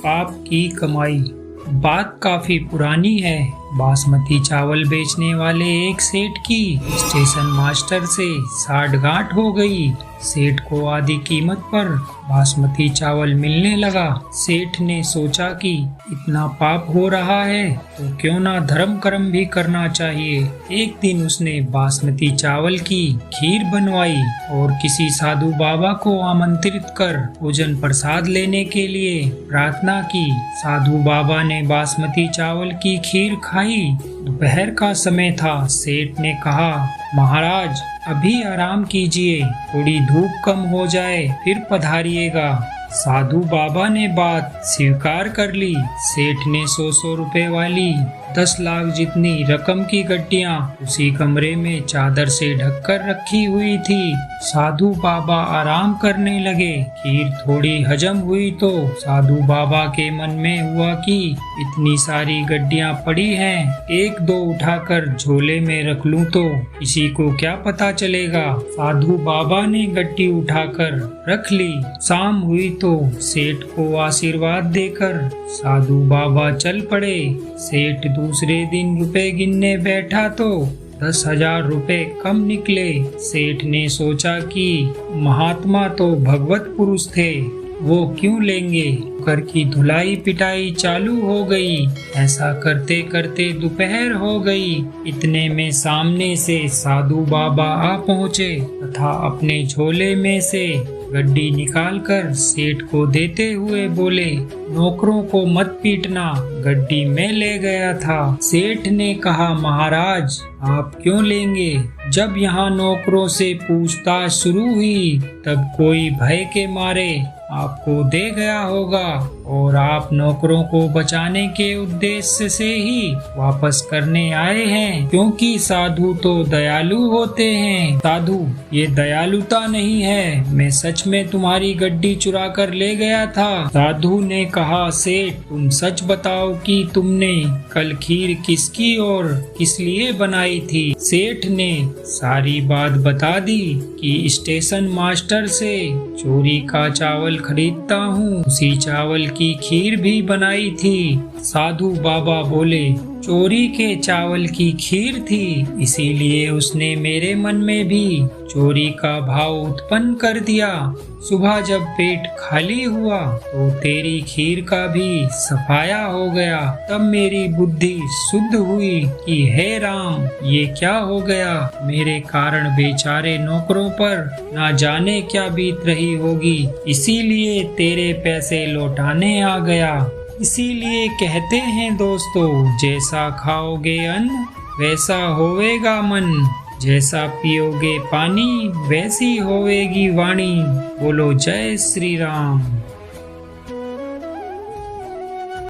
पाप की कमाई। बात काफी पुरानी है। बासमती चावल बेचने वाले एक सेठ की स्टेशन मास्टर से साठगांठ हो गई। सेठ को आधी कीमत पर बासमती चावल मिलने लगा। सेठ ने सोचा कि इतना पाप हो रहा है तो क्यों ना धर्म कर्म भी करना चाहिए। एक दिन उसने बासमती चावल की खीर बनवाई और किसी साधु बाबा को आमंत्रित कर भोजन प्रसाद लेने के लिए प्रार्थना की। साधु बाबा ने बासमती चावल की खीर खाई। दोपहर का समय था। सेठ ने कहा, महाराज अभी आराम कीजिए, थोड़ी धूप कम हो जाए फिर पधारिएगा। साधु बाबा ने बात स्वीकार कर ली। सेठ ने 100 रुपए वाली 10 लाख जितनी रकम की गड्डियां उसी कमरे में चादर से ढककर रखी हुई थी। साधु बाबा आराम करने लगे। खीर थोड़ी हजम हुई तो साधु बाबा के मन में हुआ कि इतनी सारी गड्डियां पड़ी हैं, एक दो उठाकर झोले में रख लूं तो किसी को क्या पता चलेगा। साधु बाबा ने गड्डी उठाकर रख ली। शाम हुई तो सेठ को आशीर्वाद देकर साधु बाबा चल पड़े। सेठ दूसरे दिन रुपए गिनने बैठा तो 10,000 रुपए कम निकले। सेठ ने सोचा कि महात्मा तो भगवत पुरुष थे, वो क्यों लेंगे। घर की धुलाई पिटाई चालू हो गई। ऐसा करते करते दोपहर हो गई। इतने में सामने से साधु बाबा आ पहुँचे तथा अपने झोले में से गड्डी निकालकर सेठ को देते हुए बोले, नौकरों को मत पीटना, गड्डी में ले गया था। सेठ ने कहा, महाराज आप क्यों लेंगे। जब यहाँ नौकरों से पूछताछ शुरू हुई तब कोई भय के मारे आपको दे गया होगा और आप नौकरों को बचाने के उद्देश्य से ही वापस करने आए हैं, क्योंकि साधु तो दयालु होते हैं। साधु, ये दयालुता नहीं है, मैं सच में तुम्हारी गड्डी चुरा कर ले गया था। साधु ने कहा, सेठ तुम सच बताओ कि तुमने कल खीर किसकी और किस लिए बनाई थी। सेठ ने सारी बात बता दी कि स्टेशन मास्टर से चोरी का चावल खरीदता हूँ, उसी चावल की खीर भी बनाई थी। साधु बाबा बोले, चोरी के चावल की खीर थी, इसीलिए उसने मेरे मन में भी चोरी का भाव उत्पन्न कर दिया। सुबह जब पेट खाली हुआ तो तेरी खीर का भी सफाया हो गया। तब मेरी बुद्धि शुद्ध हुई कि हे राम, ये क्या हो गया। मेरे कारण बेचारे नौकरों पर ना जाने क्या बीत रही होगी, इसीलिए तेरे पैसे लौटाने आ गया। इसीलिए कहते हैं दोस्तों, जैसा खाओगे अन्न वैसा होवेगा मन, जैसा पियोगे पानी वैसी होवेगी वाणी। बोलो जय श्री राम।